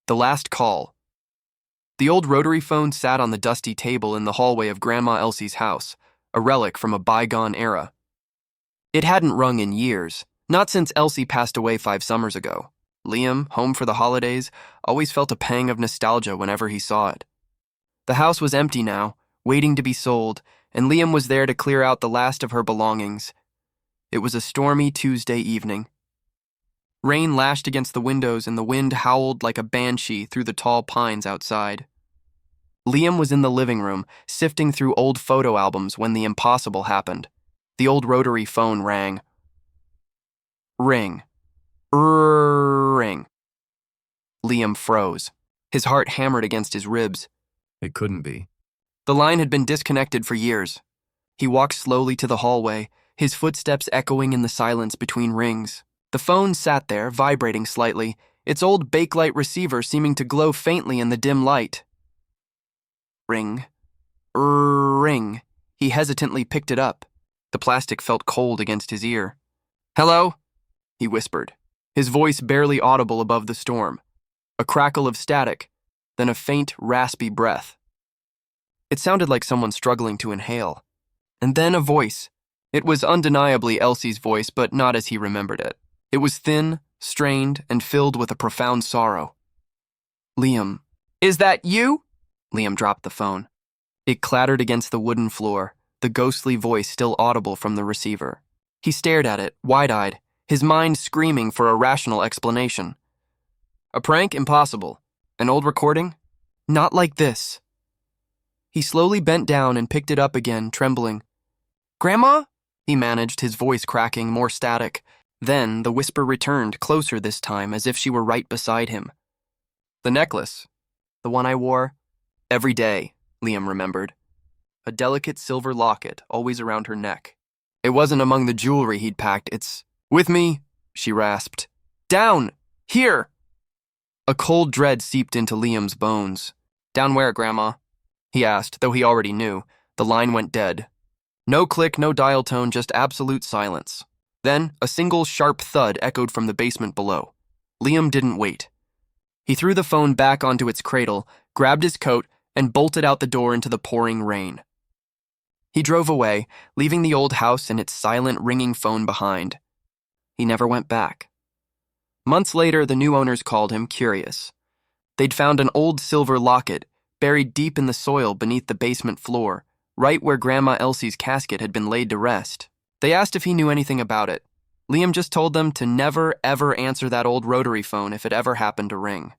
The last call. The old rotary phone sat on the dusty table in the hallway of Grandma Elsie's house, a relic from a bygone era. It hadn't rung in years, not since Elsie passed away 5 summers ago. Liam, home for the holidays, always felt a pang of nostalgia whenever he saw it. The house was empty now, waiting to be sold, and Liam was there to clear out the last of her belongings. It was a stormy Tuesday evening. Rain lashed against the windows and the wind howled like a banshee through the tall pines outside. Liam was in the living room, sifting through old photo albums when the impossible happened. The old rotary phone rang. Ring. Ring. Liam froze. His heart hammered against his ribs. It couldn't be. The line had been disconnected for years. He walked slowly to the hallway, his footsteps echoing in the silence between rings. The phone sat there, vibrating slightly, its old bakelite receiver seeming to glow faintly in the dim light. Ring. Ring. He hesitantly picked it up. The plastic felt cold against his ear. "Hello?" he whispered, his voice barely audible above the storm. A crackle of static, then a faint, raspy breath. It sounded like someone struggling to inhale. And then a voice. It was undeniably Elsie's voice, but not as he remembered it. It was thin, strained, and filled with a profound sorrow. "Liam." "Is that you?" Liam dropped the phone. It clattered against the wooden floor, the ghostly voice still audible from the receiver. He stared at it, wide-eyed, his mind screaming for a rational explanation. A prank? Impossible. An old recording? Not like this. He slowly bent down and picked it up again, trembling. "Grandma?" he managed, his voice cracking, more static. Then the whisper returned, closer this time, as if she were right beside him. "The necklace. The one I wore every day," Liam remembered. A delicate silver locket, always around her neck. It wasn't among the jewelry he'd packed. "It's with me," she rasped. "Down! Here!" A cold dread seeped into Liam's bones. "Down where, Grandma?" he asked, though he already knew. The line went dead. No click, no dial tone, just absolute silence. Then, a single sharp thud echoed from the basement below. Liam didn't wait. He threw the phone back onto its cradle, grabbed his coat, and bolted out the door into the pouring rain. He drove away, leaving the old house and its silent, ringing phone behind. He never went back. Months later, the new owners called him, curious. They'd found an old silver locket, buried deep in the soil beneath the basement floor, right where Grandma Elsie's casket had been laid to rest. They asked if he knew anything about it. Liam just told them to never, ever answer that old rotary phone if it ever happened to ring.